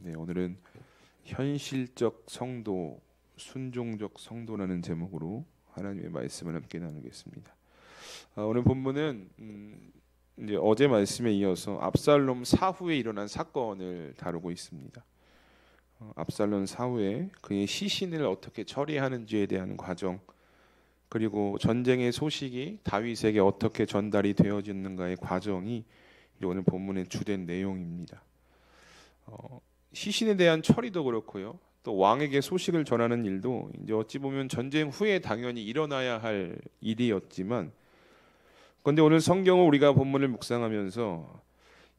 네, 오늘은 현실적 성도, 순종적 성도라는 제목으로 하나님의 말씀을 함께 나누겠습니다. 오늘 본문은 이제 어제 말씀에 이어서 압살롬 사후에 일어난 사건을 다루고 있습니다. 압살롬 사후에 그의 시신을 어떻게 처리하는지에 대한 과정, 그리고 전쟁의 소식이 다윗에게 어떻게 전달이 되어지는가의 과정이 이제 오늘 본문의 주된 내용입니다. 시신에 대한 처리도 그렇고요. 또 왕에게 소식을 전하는 일도 이제 어찌 보면 전쟁 후에 당연히 일어나야 할 일이었지만, 그런데 오늘 성경을 우리가 본문을 묵상하면서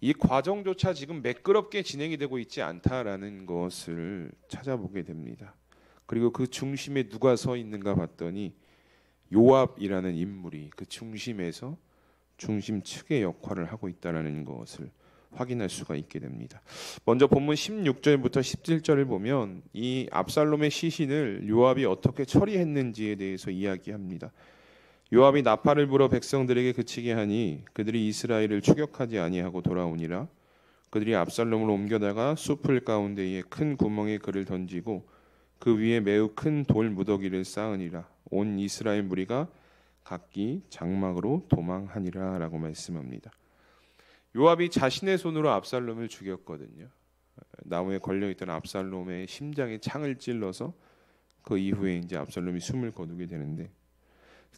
이 과정조차 지금 매끄럽게 진행이 되고 있지 않다라는 것을 찾아보게 됩니다. 그리고 그 중심에 누가 서 있는가 봤더니 요압이라는 인물이 그 중심에서 중심 측의 역할을 하고 있다라는 것을 확인할 수가 있게 됩니다. 먼저 본문 16절부터 17절을 보면 이 압살롬의 시신을 요압이 어떻게 처리했는지에 대해서 이야기합니다. 요압이 나팔을 불어 백성들에게 그치게 하니 그들이 이스라엘을 추격하지 아니하고 돌아오니라. 그들이 압살롬을 옮겨다가 숲을 가운데에 큰 구멍에 그를 던지고 그 위에 매우 큰 돌 무더기를 쌓으니라. 온 이스라엘 무리가 각기 장막으로 도망하니라 라고 말씀합니다. 요압이 자신의 손으로 압살롬을 죽였거든요. 나무에 걸려있던 압살롬의 심장에 창을 찔러서 그 이후에 이제 압살롬이 숨을 거두게 되는데,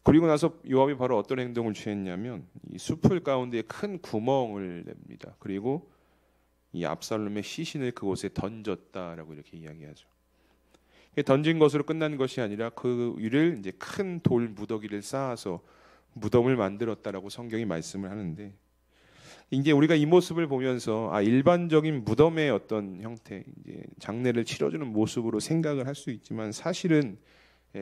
그리고 나서 요압이 바로 어떤 행동을 취했냐면 이 숲을 가운데 큰 구멍을 냅니다. 그리고 이 압살롬의 시신을 그곳에 던졌다라고 이렇게 이야기하죠. 던진 것으로 끝난 것이 아니라 그 위를 이제 큰 돌 무더기를 쌓아서 무덤을 만들었다라고 성경이 말씀을 하는데, 이제 우리가 이 모습을 보면서 일반적인 무덤의 어떤 형태, 이제 장례를 치러주는 모습으로 생각을 할 수 있지만 사실은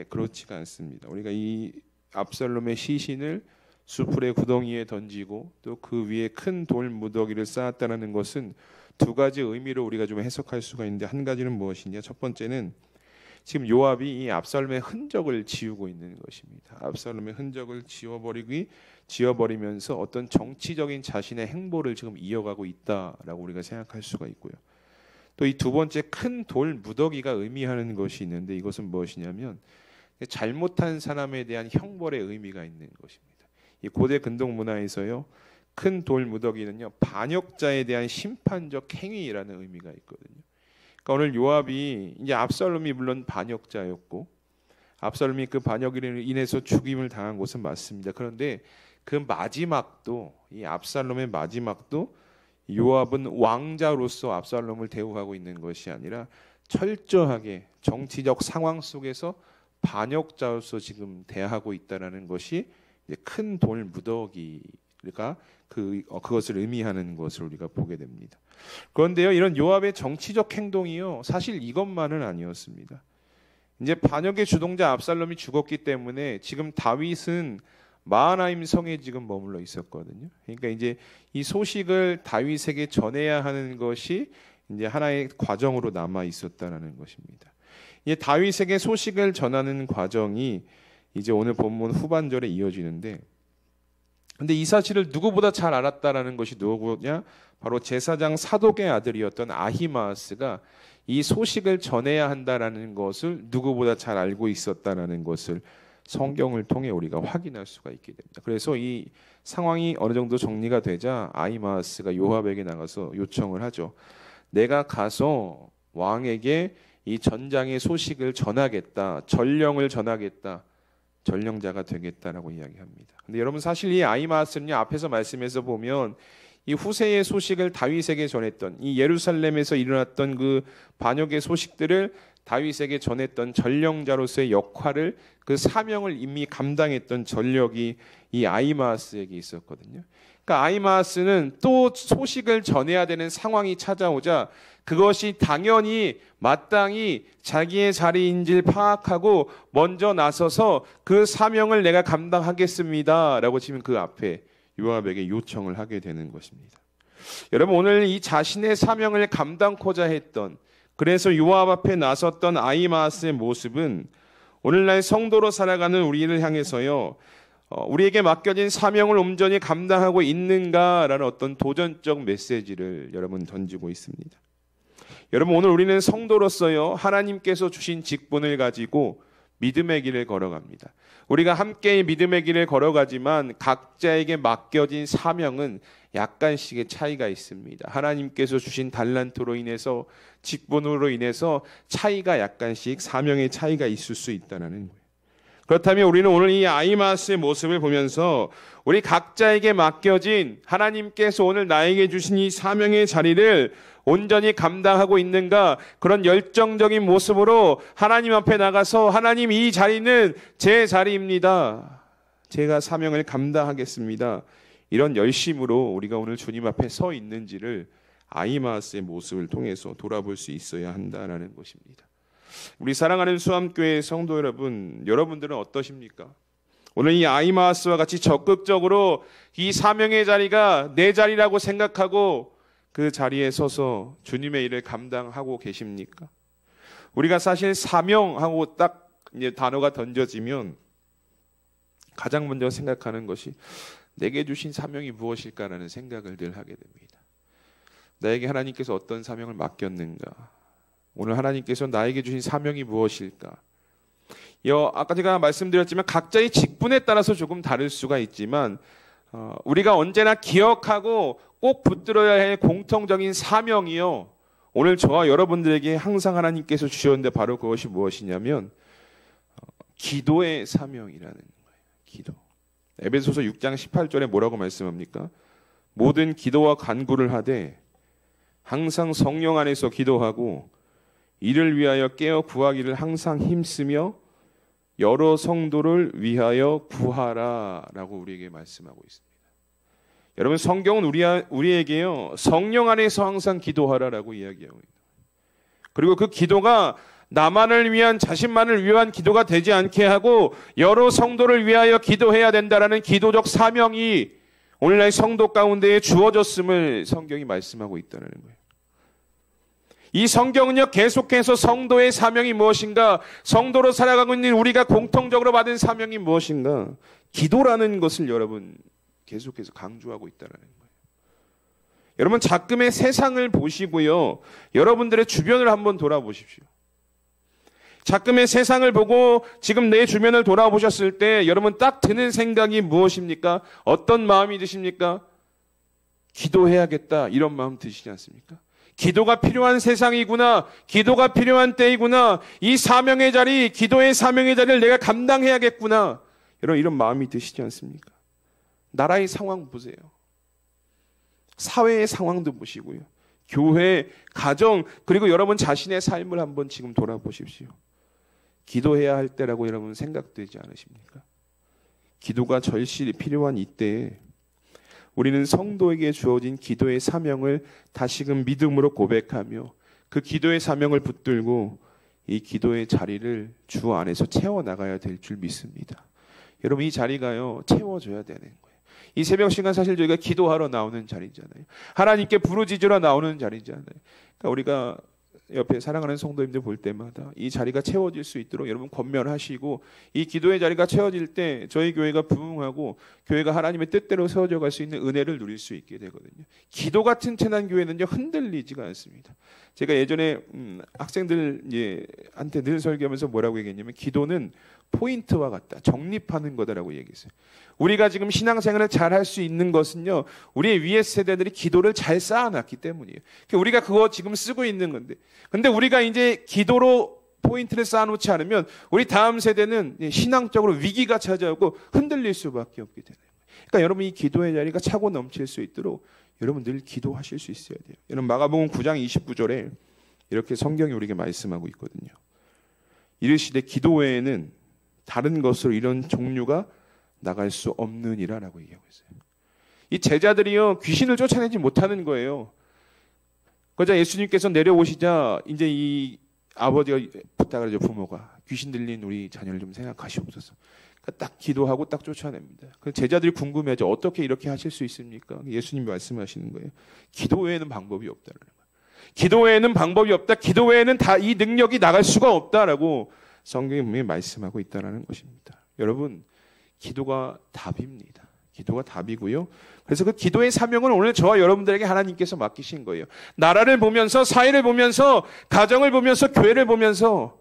그렇지가 않습니다. 우리가 이 압살롬의 시신을 수풀의 구덩이에 던지고 또 그 위에 큰 돌 무더기를 쌓았다는 것은 두 가지 의미로 우리가 좀 해석할 수가 있는데, 한 가지는 무엇이냐? 첫 번째는 지금 요압이 이 압살롬의 흔적을 지우고 있는 것입니다. 압살롬의 흔적을 지워버리면서 어떤 정치적인 자신의 행보를 지금 이어가고 있다라고 우리가 생각할 수가 있고요. 또 이 두 번째 큰 돌 무더기가 의미하는 것이 있는데, 이것은 무엇이냐면 잘못한 사람에 대한 형벌의 의미가 있는 것입니다. 이 고대 근동 문화에서요, 큰 돌 무더기는요 반역자에 대한 심판적 행위라는 의미가 있거든요. 그러니까 오늘 요압이 이제 압살롬이 물론 반역자였고 압살롬이 그 반역으로 인해서 죽임을 당한 것은 맞습니다. 그런데 그 마지막도, 이 압살롬의 마지막도 요압은 왕자로서 압살롬을 대우하고 있는 것이 아니라 철저하게 정치적 상황 속에서 반역자로서 지금 대하고 있다라는 것이 큰 돌 무더기가 그것을 의미하는 것을 우리가 보게 됩니다. 그런데요, 이런 요압의 정치적 행동이요 사실 이것만은 아니었습니다. 이제 반역의 주동자 압살롬이 죽었기 때문에 지금 다윗은 마하나임 성에 지금 머물러 있었거든요. 그러니까 이제 이 소식을 다윗에게 전해야 하는 것이 이제 하나의 과정으로 남아 있었다라는 것입니다. 이제 다윗에게 소식을 전하는 과정이 이제 오늘 본문 후반절에 이어지는데, 근데 이 사실을 누구보다 잘 알았다라는 것이 누구냐? 바로 제사장 사독의 아들이었던 아히마아스가 이 소식을 전해야 한다라는 것을 누구보다 잘 알고 있었다라는 것을 성경을 통해 우리가 확인할 수가 있게 됩니다. 그래서 이 상황이 어느 정도 정리가 되자 아히마아스가 요압에게 나가서 요청을 하죠. 내가 가서 왕에게 이 전장의 소식을 전하겠다, 전령을 전하겠다, 전령자가 되겠다라고 이야기합니다. 근데 여러분, 사실 이 아히마아스는요, 앞에서 말씀에서 보면 이 후세의 소식을 다윗에게 전했던, 이 예루살렘에서 일어났던 그 반역의 소식들을 다윗에게 전했던 전령자로서의 역할을, 그 사명을 이미 감당했던 전력이 이 아히마아스에게 있었거든요. 그러니까 아히마아스는 또 소식을 전해야 되는 상황이 찾아오자 그것이 당연히 마땅히 자기의 자리인지를 파악하고 먼저 나서서 그 사명을 내가 감당하겠습니다 라고 지금 그 앞에 요압에게 요청을 하게 되는 것입니다. 여러분, 오늘 이 자신의 사명을 감당코자 했던, 그래서 요압 앞에 나섰던 아히마아스의 모습은 오늘날 성도로 살아가는 우리를 향해서요, 우리에게 맡겨진 사명을 온전히 감당하고 있는가라는 어떤 도전적 메시지를 여러분 던지고 있습니다. 여러분 오늘 우리는 성도로서요 하나님께서 주신 직분을 가지고 믿음의 길을 걸어갑니다. 우리가 함께 믿음의 길을 걸어가지만 각자에게 맡겨진 사명은 약간씩의 차이가 있습니다. 하나님께서 주신 달란트로 인해서 직분으로 인해서 차이가 약간씩 사명의 차이가 있을 수 있다는 거예요. 그렇다면 우리는 오늘 이 아이마스의 모습을 보면서 우리 각자에게 맡겨진 하나님께서 오늘 나에게 주신 이 사명의 자리를 온전히 감당하고 있는가, 그런 열정적인 모습으로 하나님 앞에 나가서 하나님 이 자리는 제 자리입니다. 제가 사명을 감당하겠습니다. 이런 열심으로 우리가 오늘 주님 앞에 서 있는지를 아이마스의 모습을 통해서 돌아볼 수 있어야 한다는 것입니다. 우리 사랑하는 수암교회 성도 여러분, 여러분들은 어떠십니까? 오늘 이 아이마스와 같이 적극적으로 이 사명의 자리가 내 자리라고 생각하고 그 자리에 서서 주님의 일을 감당하고 계십니까? 우리가 사실 사명하고 딱 이제 단어가 던져지면 가장 먼저 생각하는 것이 내게 주신 사명이 무엇일까라는 생각을 늘 하게 됩니다. 나에게 하나님께서 어떤 사명을 맡겼는가? 오늘 하나님께서 나에게 주신 사명이 무엇일까? 아까 제가 말씀드렸지만 각자의 직분에 따라서 조금 다를 수가 있지만 우리가 언제나 기억하고 꼭 붙들어야 할 공통적인 사명이요, 오늘 저와 여러분들에게 항상 하나님께서 주셨는데 바로 그것이 무엇이냐면 기도의 사명이라는 거예요. 기도. 에베소서 6장 18절에 뭐라고 말씀합니까? 모든 기도와 간구를 하되 항상 성령 안에서 기도하고 이를 위하여 깨어 구하기를 항상 힘쓰며 여러 성도를 위하여 구하라라고 우리에게 말씀하고 있습니다. 여러분 성경은 우리에게요 성령 안에서 항상 기도하라라고 이야기하고 있습니다. 그리고 그 기도가 나만을 위한, 자신만을 위한 기도가 되지 않게 하고 여러 성도를 위하여 기도해야 된다라는 기도적 사명이 오늘날 성도 가운데에 주어졌음을 성경이 말씀하고 있다는 거예요. 이 성경은요 계속해서 성도의 사명이 무엇인가, 성도로 살아가고 있는 우리가 공통적으로 받은 사명이 무엇인가, 기도라는 것을 여러분 계속해서 강조하고 있다는 거예요. 여러분 작금의 세상을 보시고요, 여러분들의 주변을 한번 돌아보십시오. 작금의 세상을 보고 지금 내 주변을 돌아보셨을 때 여러분 딱 드는 생각이 무엇입니까? 어떤 마음이 드십니까? 기도해야겠다 이런 마음 드시지 않습니까? 기도가 필요한 세상이구나, 기도가 필요한 때이구나, 이 사명의 자리, 기도의 사명의 자리를 내가 감당해야겠구나, 이런 마음이 드시지 않습니까? 나라의 상황 보세요. 사회의 상황도 보시고요. 교회, 가정, 그리고 여러분 자신의 삶을 한번 지금 돌아보십시오. 기도해야 할 때라고 여러분 생각되지 않으십니까? 기도가 절실히 필요한 이때에 우리는 성도에게 주어진 기도의 사명을 다시금 믿음으로 고백하며 그 기도의 사명을 붙들고 이 기도의 자리를 주 안에서 채워나가야 될 줄 믿습니다. 여러분 이 자리가요 채워져야 되는 거예요. 이 새벽 시간 사실 저희가 기도하러 나오는 자리잖아요. 하나님께 부르짖으러 나오는 자리잖아요. 그러니까 우리가 옆에 사랑하는 성도님들 볼 때마다 이 자리가 채워질 수 있도록 여러분 권면하시고, 이 기도의 자리가 채워질 때 저희 교회가 부흥하고 교회가 하나님의 뜻대로 세워져 갈 수 있는 은혜를 누릴 수 있게 되거든요. 기도가 튼튼한 교회는요 흔들리지가 않습니다. 제가 예전에 학생들한테 늘 설교하면서 뭐라고 얘기했냐면 기도는 포인트와 같다, 적립하는 거다라고 얘기했어요. 우리가 지금 신앙생활을 잘 할 수 있는 것은요 우리의 위에 세대들이 기도를 잘 쌓아놨기 때문이에요. 우리가 그거 지금 쓰고 있는 건데, 근데 우리가 이제 기도로 포인트를 쌓아놓지 않으면 우리 다음 세대는 신앙적으로 위기가 찾아오고 흔들릴 수밖에 없게 되는 거예요. 그러니까 여러분 이 기도의 자리가 차고 넘칠 수 있도록 여러분 늘 기도하실 수 있어야 돼요. 여러분 마가복음 9장 29절에 이렇게 성경이 우리에게 말씀하고 있거든요. 이르시되 기도 외에는 다른 것으로 이런 종류가 나갈 수 없느니라라고 얘기하고 있어요. 이 제자들이요 귀신을 쫓아내지 못하는 거예요. 그러자 예수님께서 내려오시자 이제 이 아버지가 부탁을 하죠. 부모가 귀신 들린 우리 자녀를 좀 생각하시옵소서. 그러니까 딱 기도하고 딱 쫓아냅니다. 그 제자들이 궁금해하죠. 어떻게 이렇게 하실 수 있습니까? 예수님이 말씀하시는 거예요. 기도 외에는 방법이 없다는 거예요. 기도 외에는 방법이 없다. 기도 외에는 다 이 능력이 나갈 수가 없다라고 성경이 분명히 말씀하고 있다는 것입니다. 여러분 기도가 답입니다. 기도가 답이고요. 그래서 그 기도의 사명을 오늘 저와 여러분들에게 하나님께서 맡기신 거예요. 나라를 보면서, 사회를 보면서, 가정을 보면서, 교회를 보면서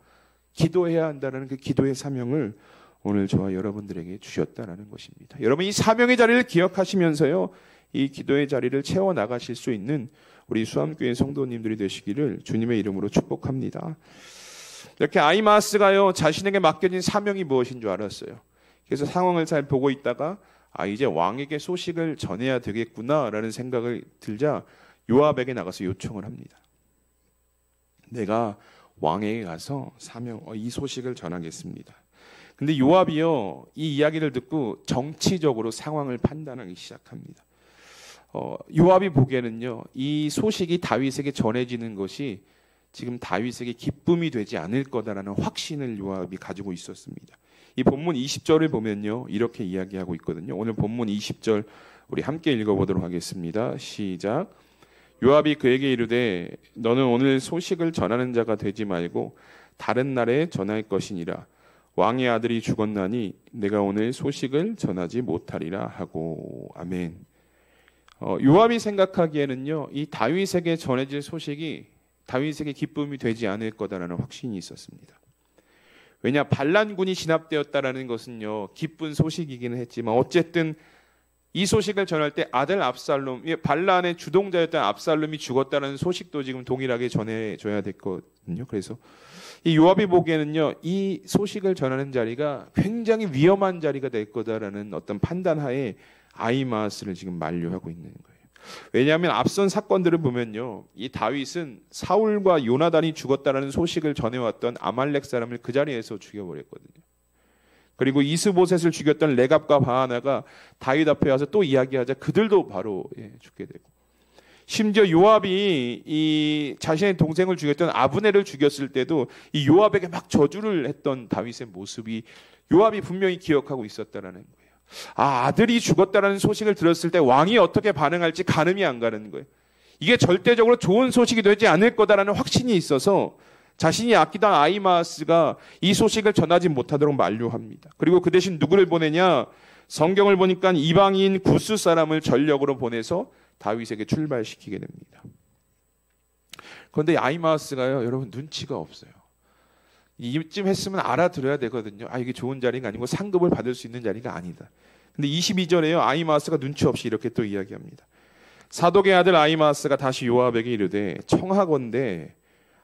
기도해야 한다는 그 기도의 사명을 오늘 저와 여러분들에게 주셨다는 것입니다. 여러분, 이 사명의 자리를 기억하시면서요, 이 기도의 자리를 채워 나가실 수 있는 우리 수암교회 성도님들이 되시기를 주님의 이름으로 축복합니다. 이렇게 아이마스가요, 자신에게 맡겨진 사명이 무엇인 줄 알았어요. 그래서 상황을 잘 보고 있다가 이제 왕에게 소식을 전해야 되겠구나라는 생각을 들자 요압에게 나가서 요청을 합니다. 내가 왕에게 가서 이 소식을 전하겠습니다. 근데 요압이요, 이 이야기를 듣고 정치적으로 상황을 판단하기 시작합니다. 요압이 보기에는요, 이 소식이 다윗에게 전해지는 것이 지금 다윗에게 기쁨이 되지 않을 거다라는 확신을 요압이 가지고 있었습니다. 이 본문 20절을 보면요, 이렇게 이야기하고 있거든요. 오늘 본문 20절 우리 함께 읽어보도록 하겠습니다. 시작. 요압이 그에게 이르되 너는 오늘 소식을 전하는 자가 되지 말고 다른 날에 전할 것이니라. 왕의 아들이 죽었나니 내가 오늘 소식을 전하지 못하리라 하고. 아멘. 요압이 생각하기에는요, 이 다윗에게 전해질 소식이 다윗에게 기쁨이 되지 않을 거다라는 확신이 있었습니다. 왜냐, 반란군이 진압되었다라는 것은요, 기쁜 소식이기는 했지만 어쨌든 이 소식을 전할 때 아들 압살롬, 반란의 주동자였던 압살롬이 죽었다는 소식도 지금 동일하게 전해줘야 됐거든요. 그래서 이 요압이 보기에는요, 이 소식을 전하는 자리가 굉장히 위험한 자리가 될 거다라는 어떤 판단하에 아히마아스를 지금 만류하고 있는 거예요. 왜냐하면 앞선 사건들을 보면요, 이 다윗은 사울과 요나단이 죽었다는 소식을 전해왔던 아말렉 사람을 그 자리에서 죽여버렸거든요. 그리고 이스보셋을 죽였던 레갑과 바하나가 다윗 앞에 와서 또 이야기하자 그들도 바로 죽게 되고, 심지어 요압이 이 자신의 동생을 죽였던 아브넬을 죽였을 때도 이 요압에게 막 저주를 했던 다윗의 모습이 요압이 분명히 기억하고 있었다라는 거예요. 아들이 죽었다는 소식을 들었을 때 왕이 어떻게 반응할지 가늠이 안 가는 거예요. 이게 절대적으로 좋은 소식이 되지 않을 거다라는 확신이 있어서 자신이 아끼던 아히마아스가 이 소식을 전하지 못하도록 만류합니다. 그리고 그 대신 누구를 보내냐? 성경을 보니까 이방인 구스 사람을 전력으로 보내서 다윗에게 출발시키게 됩니다. 그런데 아히마아스가요, 여러분 눈치가 없어요. 이쯤 했으면 알아들어야 되거든요. 이게 좋은 자리가 아니고 상급을 받을 수 있는 자리가 아니다. 근데 22절에요, 아히마아스가 눈치 없이 이렇게 또 이야기합니다. 사독의 아들 아히마아스가 다시 요압에게 이르되 청하건대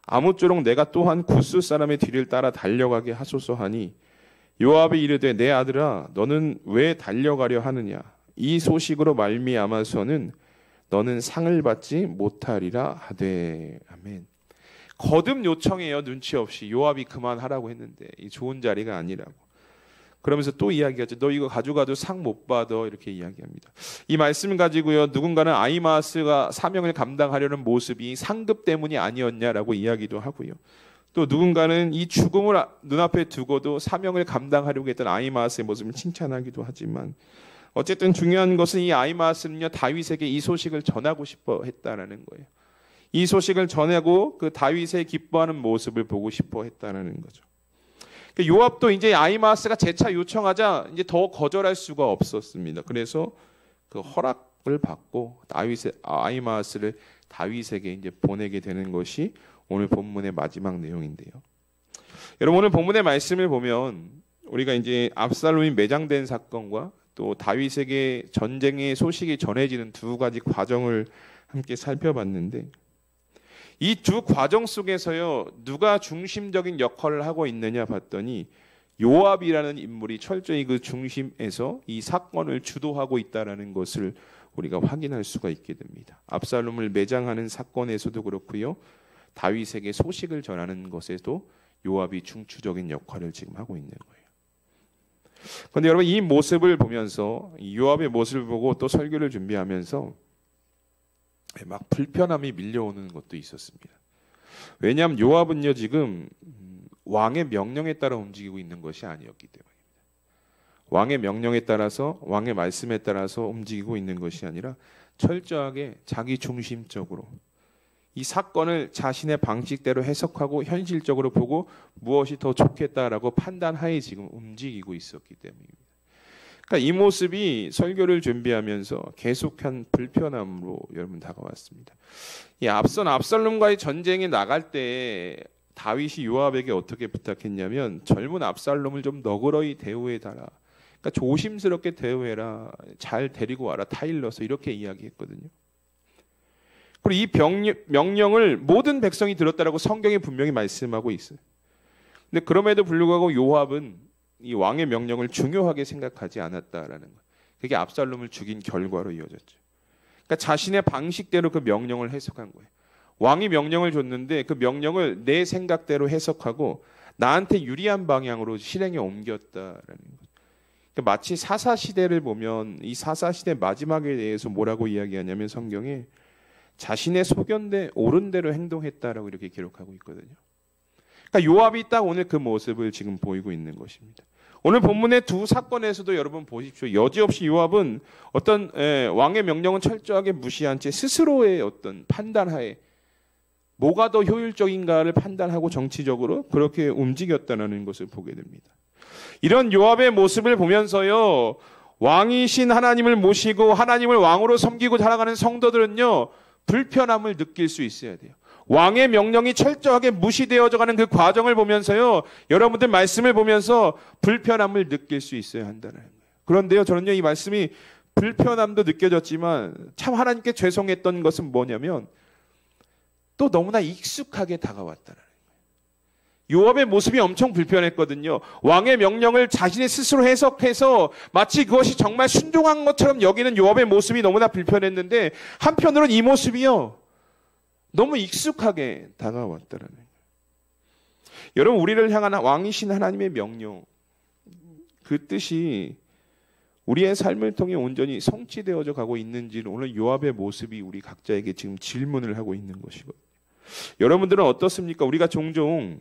아무쪼록 내가 또한 구스 사람의 뒤를 따라 달려가게 하소서 하니, 요압이 이르되 내 아들아 너는 왜 달려가려 하느냐? 이 소식으로 말미암아서는 너는 상을 받지 못하리라 하되. 아멘. 거듭 요청해요. 눈치 없이. 요압이 그만하라고 했는데 이 좋은 자리가 아니라고. 그러면서 또 이야기하죠. 너 이거 가져가도 상 못 받아. 이렇게 이야기합니다. 이 말씀을 가지고요, 누군가는 아히마아스가 사명을 감당하려는 모습이 상급 때문이 아니었냐라고 이야기도 하고요. 또 누군가는 이 죽음을 눈앞에 두고도 사명을 감당하려고 했던 아히마아스의 모습을 칭찬하기도 하지만, 어쨌든 중요한 것은 이 아히마아스는요, 다윗에게 이 소식을 전하고 싶어 했다라는 거예요. 이 소식을 전하고 그 다윗의 기뻐하는 모습을 보고 싶어 했다는 거죠. 요압도 이제 아히마아스가 재차 요청하자 이제 더 거절할 수가 없었습니다. 그래서 그 허락을 받고 아히마아스를 다윗에게 이제 보내게 되는 것이 오늘 본문의 마지막 내용인데요. 여러분, 오늘 본문의 말씀을 보면 우리가 이제 압살롬이 매장된 사건과 또 다윗에게 전쟁의 소식이 전해지는 두 가지 과정을 함께 살펴봤는데, 이 두 과정 속에서요, 누가 중심적인 역할을 하고 있느냐 봤더니 요압이라는 인물이 철저히 그 중심에서 이 사건을 주도하고 있다는 것을 우리가 확인할 수가 있게 됩니다. 압살롬을 매장하는 사건에서도 그렇고요, 다윗에게 소식을 전하는 것에도 요압이 중추적인 역할을 지금 하고 있는 거예요. 그런데 여러분, 이 모습을 보면서, 요압의 모습을 보고 또 설교를 준비하면서 막 불편함이 밀려오는 것도 있었습니다. 왜냐하면 요압은요, 지금 왕의 명령에 따라 움직이고 있는 것이 아니었기 때문입니다. 왕의 명령에 따라서, 왕의 말씀에 따라서 움직이고 있는 것이 아니라 철저하게 자기 중심적으로 이 사건을 자신의 방식대로 해석하고 현실적으로 보고 무엇이 더 좋겠다라고 판단하에 지금 움직이고 있었기 때문입니다. 그러니까 이 모습이 설교를 준비하면서 계속한 불편함으로 여러분 다가왔습니다. 이 앞선 압살롬과의 전쟁에 나갈 때 다윗이 요압에게 어떻게 부탁했냐면 젊은 압살롬을 좀 너그러이 대우해달라. 그러니까 조심스럽게 대우해라. 잘 데리고 와라. 타일러서 이렇게 이야기했거든요. 그리고 이 명령을 모든 백성이 들었다라고 성경에 분명히 말씀하고 있어요. 근데 그럼에도 불구하고 요압은 이 왕의 명령을 중요하게 생각하지 않았다라는 거예요. 그게 압살롬을 죽인 결과로 이어졌죠. 그러니까 자신의 방식대로 그 명령을 해석한 거예요. 왕이 명령을 줬는데 그 명령을 내 생각대로 해석하고 나한테 유리한 방향으로 실행에 옮겼다라는 거예요. 그러니까 마치 사사시대를 보면 이 사사시대 마지막에 대해서 뭐라고 이야기하냐면 성경에 자신의 소견대 옳은 대로 행동했다라고 이렇게 기록하고 있거든요. 그러니까 요압이 딱 오늘 그 모습을 지금 보이고 있는 것입니다. 오늘 본문의 두 사건에서도 여러분 보십시오. 여지없이 요압은 어떤 왕의 명령은 철저하게 무시한 채 스스로의 어떤 판단하에 뭐가 더 효율적인가를 판단하고 정치적으로 그렇게 움직였다는 것을 보게 됩니다. 이런 요압의 모습을 보면서요. 왕이신 하나님을 모시고 하나님을 왕으로 섬기고 살아가는 성도들은요. 불편함을 느낄 수 있어야 돼요. 왕의 명령이 철저하게 무시되어져 가는 그 과정을 보면서요. 여러분들 말씀을 보면서 불편함을 느낄 수 있어야 한다는 거예요. 그런데요. 저는요. 이 말씀이 불편함도 느껴졌지만 참 하나님께 죄송했던 것은 뭐냐면 또 너무나 익숙하게 다가왔다는 거예요. 요압의 모습이 엄청 불편했거든요. 왕의 명령을 자신의 스스로 해석해서 마치 그것이 정말 순종한 것처럼 여기는 요압의 모습이 너무나 불편했는데 한편으로는 이 모습이요. 너무 익숙하게 다가왔다는 거예요. 여러분 우리를 향한 왕이신 하나님의 명령 그 뜻이 우리의 삶을 통해 온전히 성취되어져 가고 있는지를 오늘 요압의 모습이 우리 각자에게 지금 질문을 하고 있는 것이거든요. 여러분들은 어떻습니까? 우리가 종종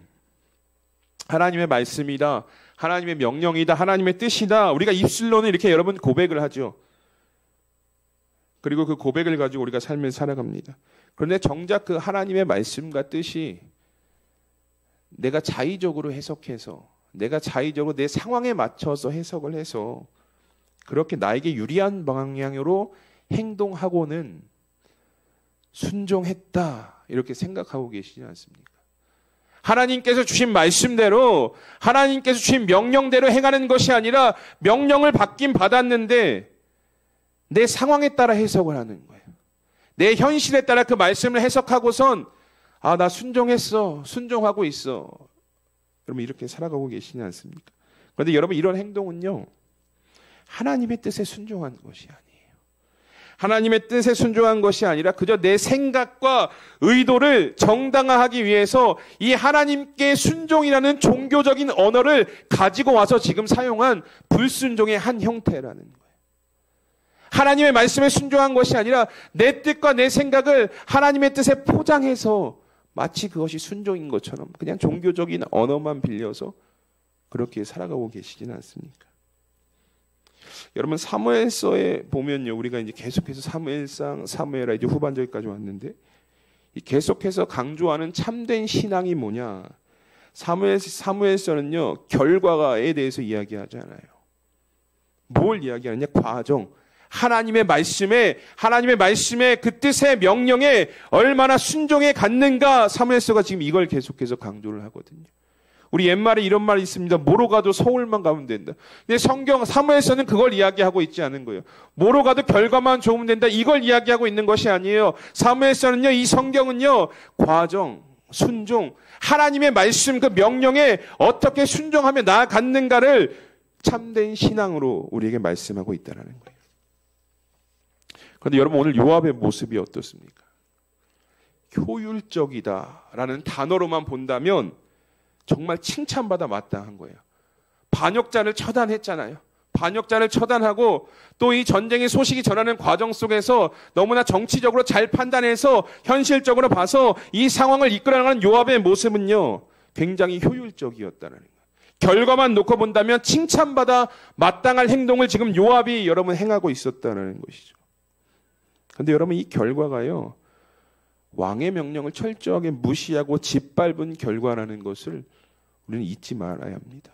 하나님의 말씀이다, 하나님의 명령이다, 하나님의 뜻이다 우리가 입술로는 이렇게 여러분 고백을 하죠. 그리고 그 고백을 가지고 우리가 삶을 살아갑니다. 그런데 정작 그 하나님의 말씀과 뜻이 내가 자의적으로 해석해서 내가 자의적으로 내 상황에 맞춰서 해석을 해서 그렇게 나에게 유리한 방향으로 행동하고는 순종했다 이렇게 생각하고 계시지 않습니까? 하나님께서 주신 말씀대로 하나님께서 주신 명령대로 행하는 것이 아니라 명령을 받긴 받았는데 내 상황에 따라 해석을 하는 거예요. 내 현실에 따라 그 말씀을 해석하고선 나 순종했어. 순종하고 있어. 여러분 이렇게 살아가고 계시지 않습니까? 그런데 여러분 이런 행동은요. 하나님의 뜻에 순종한 것이 아니에요. 하나님의 뜻에 순종한 것이 아니라 그저 내 생각과 의도를 정당화하기 위해서 이 하나님께 순종이라는 종교적인 언어를 가지고 와서 지금 사용한 불순종의 한 형태라는 거예요. 하나님의 말씀에 순종한 것이 아니라 내 뜻과 내 생각을 하나님의 뜻에 포장해서 마치 그것이 순종인 것처럼 그냥 종교적인 언어만 빌려서 그렇게 살아가고 계시지는 않습니까? 여러분 사무엘서에 보면요. 우리가 이제 계속해서 사무엘상, 사무엘하 이제 후반절까지 왔는데 계속해서 강조하는 참된 신앙이 뭐냐? 사무엘서는요. 결과에 대해서 이야기하잖아요. 뭘 이야기하느냐? 과정. 하나님의 말씀에 그 뜻의 명령에 얼마나 순종해 갔는가 사무엘서가 지금 이걸 계속해서 강조를 하거든요. 우리 옛말에 이런 말이 있습니다. 뭐로 가도 서울만 가면 된다. 근데 성경 사무엘서는 그걸 이야기하고 있지 않은 거예요. 뭐로 가도 결과만 좋으면 된다. 이걸 이야기하고 있는 것이 아니에요. 사무엘서는요. 이 성경은요. 과정, 순종, 하나님의 말씀 그 명령에 어떻게 순종하며 나아갔는가를 참된 신앙으로 우리에게 말씀하고 있다는 거예요. 그런데 여러분 오늘 요압의 모습이 어떻습니까? 효율적이다라는 단어로만 본다면 정말 칭찬받아 마땅한 거예요. 반역자를 처단했잖아요. 반역자를 처단하고 또 이 전쟁의 소식이 전하는 과정 속에서 너무나 정치적으로 잘 판단해서 현실적으로 봐서 이 상황을 이끌어가는 요압의 모습은요. 굉장히 효율적이었다는 거예요. 결과만 놓고 본다면 칭찬받아 마땅할 행동을 지금 요압이 여러분 행하고 있었다는 것이죠. 그런데 여러분 이 결과가요. 왕의 명령을 철저하게 무시하고 짓밟은 결과라는 것을 우리는 잊지 말아야 합니다.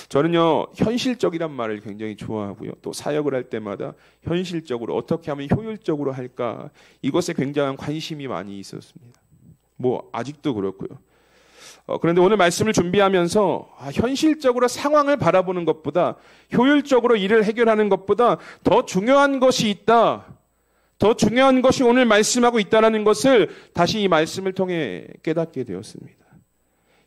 저는요, 현실적이란 말을 굉장히 좋아하고요. 또 사역을 할 때마다 현실적으로 어떻게 하면 효율적으로 할까, 이것에 굉장한 관심이 많이 있었습니다. 뭐 아직도 그렇고요. 그런데 오늘 말씀을 준비하면서 현실적으로 상황을 바라보는 것보다, 효율적으로 일을 해결하는 것보다 더 중요한 것이 있다, 더 중요한 것이 오늘 말씀하고 있다는 것을 다시 이 말씀을 통해 깨닫게 되었습니다.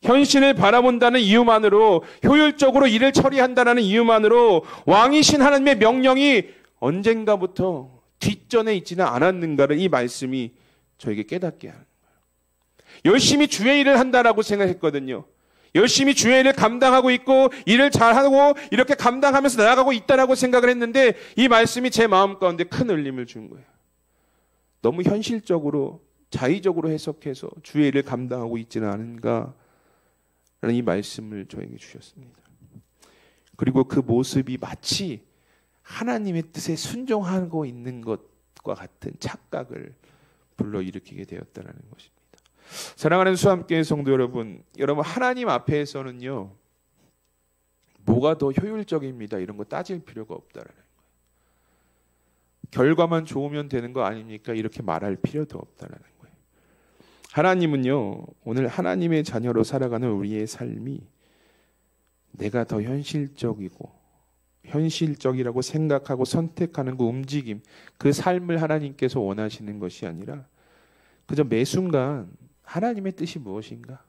현실을 바라본다는 이유만으로, 효율적으로 일을 처리한다는 이유만으로 왕이신 하나님의 명령이 언젠가부터 뒷전에 있지는 않았는가를 이 말씀이 저에게 깨닫게 하는 거예요. 열심히 주의 일을 한다라고 생각했거든요. 열심히 주의 일을 감당하고 있고 일을 잘하고 이렇게 감당하면서 나아가고 있다라고 생각을 했는데, 이 말씀이 제 마음 가운데 큰 울림을 준 거예요. 너무 현실적으로 자의적으로 해석해서 주의 일을 감당하고 있지는 않은가 라는 이 말씀을 저에게 주셨습니다. 그리고 그 모습이 마치 하나님의 뜻에 순종하고 있는 것과 같은 착각을 불러일으키게 되었다는 것입니다. 사랑하는 수함교회 성도 여러분, 하나님 앞에서는요, 뭐가 더 효율적입니다, 이런 거 따질 필요가 없다라는 거예요. 결과만 좋으면 되는 거 아닙니까? 이렇게 말할 필요도 없다라는 거예요. 하나님은요, 오늘 하나님의 자녀로 살아가는 우리의 삶이 내가 더 현실적이라고 생각하고 선택하는 그 움직임, 그 삶을 하나님께서 원하시는 것이 아니라 그저 매 순간 하나님의 뜻이 무엇인가,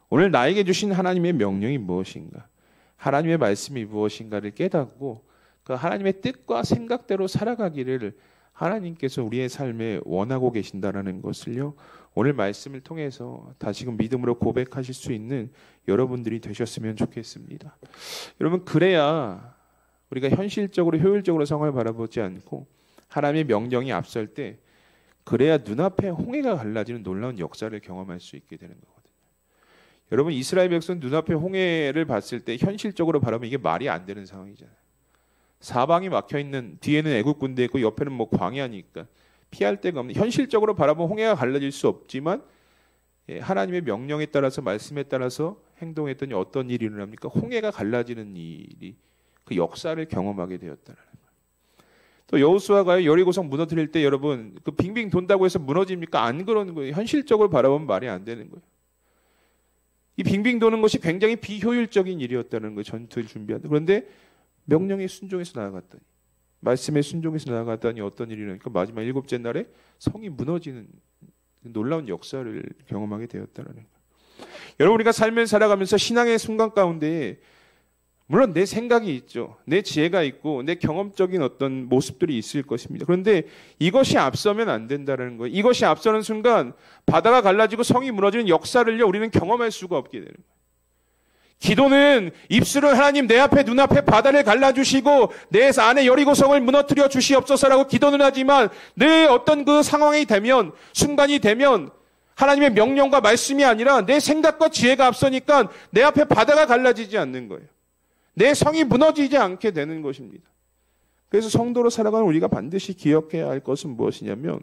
오늘 나에게 주신 하나님의 명령이 무엇인가, 하나님의 말씀이 무엇인가를 깨닫고 그 하나님의 뜻과 생각대로 살아가기를 하나님께서 우리의 삶에 원하고 계신다라는 것을요, 오늘 말씀을 통해서 다시금 믿음으로 고백하실 수 있는 여러분들이 되셨으면 좋겠습니다. 여러분, 그래야 우리가 현실적으로 효율적으로 상황을 바라보지 않고 하나님의 명령이 앞설 때, 그래야 눈앞에 홍해가 갈라지는 놀라운 역사를 경험할 수 있게 되는 거거든요. 여러분, 이스라엘 백성 눈앞에 홍해를 봤을 때 현실적으로 바라보면 이게 말이 안 되는 상황이잖아요. 사방이 막혀있는, 뒤에는 애국 군대 있고 옆에는 뭐 광야니까 피할 데가 없는, 현실적으로 바라보면 홍해가 갈라질 수 없지만 하나님의 명령에 따라서, 말씀에 따라서 행동했더니 어떤 일이 일어납니까? 홍해가 갈라지는 일이, 그 역사를 경험하게 되었다는 거예요. 또 여호수아가 여리고성 무너뜨릴 때 여러분, 그 빙빙 돈다고 해서 무너집니까? 안 그러는 거예요. 현실적으로 바라보면 말이 안 되는 거예요. 이 빙빙 도는 것이 굉장히 비효율적인 일이었다는 거예요. 전투를 준비한다. 그런데 명령에 순종해서 나아갔더니, 말씀에 순종해서 나아갔더니 어떤 일이 일어나니까 마지막 7째 날에 성이 무너지는 놀라운 역사를 경험하게 되었다는 거예요. 여러분, 우리가 삶을 살아가면서 신앙의 순간 가운데 물론 내 생각이 있죠. 내 지혜가 있고 내 경험적인 어떤 모습들이 있을 것입니다. 그런데 이것이 앞서면 안 된다는 거예요. 이것이 앞서는 순간 바다가 갈라지고 성이 무너지는 역사를요, 우리는 경험할 수가 없게 되는 거예요. 기도는 입술을 하나님 내 앞에 눈앞에 바다를 갈라주시고 내 안에 여리고성을 무너뜨려 주시옵소서라고 기도는 하지만, 내 어떤 그 상황이 되면, 순간이 되면 하나님의 명령과 말씀이 아니라 내 생각과 지혜가 앞서니까 내 앞에 바다가 갈라지지 않는 거예요. 내 성이 무너지지 않게 되는 것입니다. 그래서 성도로 살아가는 우리가 반드시 기억해야 할 것은 무엇이냐면,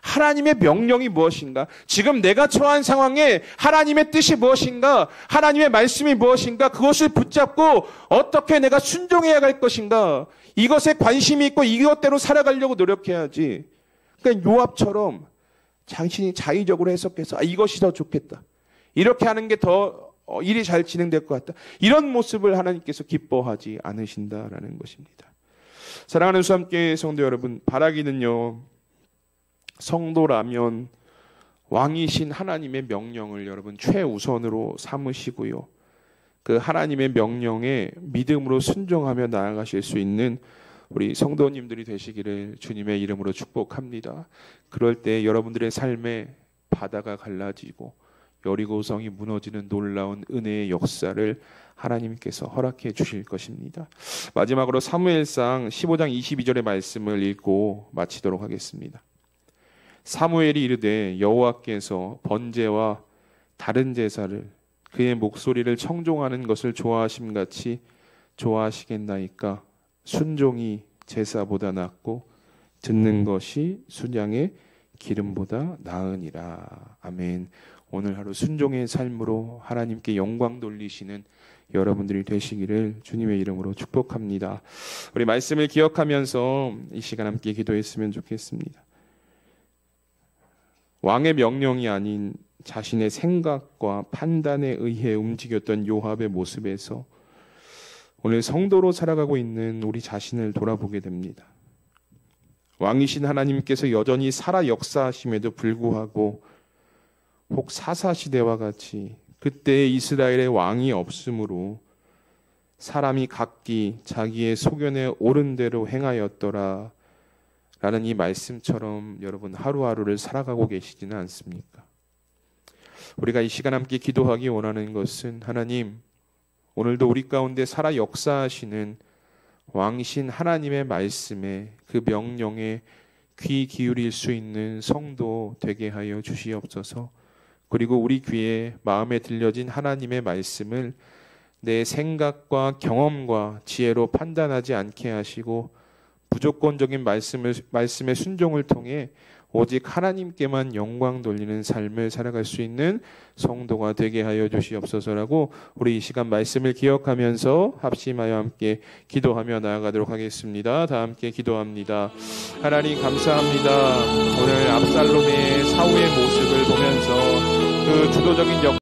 하나님의 명령이 무엇인가, 지금 내가 처한 상황에 하나님의 뜻이 무엇인가, 하나님의 말씀이 무엇인가, 그것을 붙잡고 어떻게 내가 순종해야 할 것인가, 이것에 관심이 있고 이것대로 살아가려고 노력해야지. 그러니까 요압처럼 자신이 자의적으로 해석해서 이것이 더 좋겠다, 이렇게 하는 게 더 일이 잘 진행될 것 같다, 이런 모습을 하나님께서 기뻐하지 않으신다라는 것입니다. 사랑하는 수함교회 성도 여러분, 바라기는요, 성도라면 왕이신 하나님의 명령을 여러분 최우선으로 삼으시고요, 그 하나님의 명령에 믿음으로 순종하며 나아가실 수 있는 우리 성도님들이 되시기를 주님의 이름으로 축복합니다. 그럴 때 여러분들의 삶에 바다가 갈라지고 여리고성이 무너지는 놀라운 은혜의 역사를 하나님께서 허락해 주실 것입니다. 마지막으로 사무엘상 15장 22절의 말씀을 읽고 마치도록 하겠습니다. 사무엘이 이르되 여호와께서 번제와 다른 제사를 그의 목소리를 청종하는 것을 좋아하심같이 좋아하시겠나이까. 순종이 제사보다 낫고 듣는 것이 순양의 기름보다 나으니라. 아멘. 오늘 하루 순종의 삶으로 하나님께 영광 돌리시는 여러분들이 되시기를 주님의 이름으로 축복합니다. 우리 말씀을 기억하면서 이 시간 함께 기도했으면 좋겠습니다. 왕의 명령이 아닌 자신의 생각과 판단에 의해 움직였던 요압의 모습에서 오늘 성도로 살아가고 있는 우리 자신을 돌아보게 됩니다. 왕이신 하나님께서 여전히 살아 역사하심에도 불구하고 혹 사사시대와 같이 그때 이스라엘의 왕이 없으므로 사람이 각기 자기의 소견에 옳은 대로 행하였더라 라는 이 말씀처럼 여러분 하루하루를 살아가고 계시지는 않습니까? 우리가 이 시간 함께 기도하기 원하는 것은 하나님, 오늘도 우리 가운데 살아 역사하시는 왕이신 하나님의 말씀에 그 명령에 귀 기울일 수 있는 성도 되게 하여 주시옵소서. 그리고 우리 귀에 마음에 들려진 하나님의 말씀을 내 생각과 경험과 지혜로 판단하지 않게 하시고 무조건적인 말씀의 순종을 통해 오직 하나님께만 영광 돌리는 삶을 살아갈 수 있는 성도가 되게 하여 주시옵소서라고 우리 이 시간 말씀을 기억하면서 합심하여 함께 기도하며 나아가도록 하겠습니다. 다 함께 기도합니다. 하나님 감사합니다. 오늘 압살롬의 사후의 모습을 보면서 그 주도적인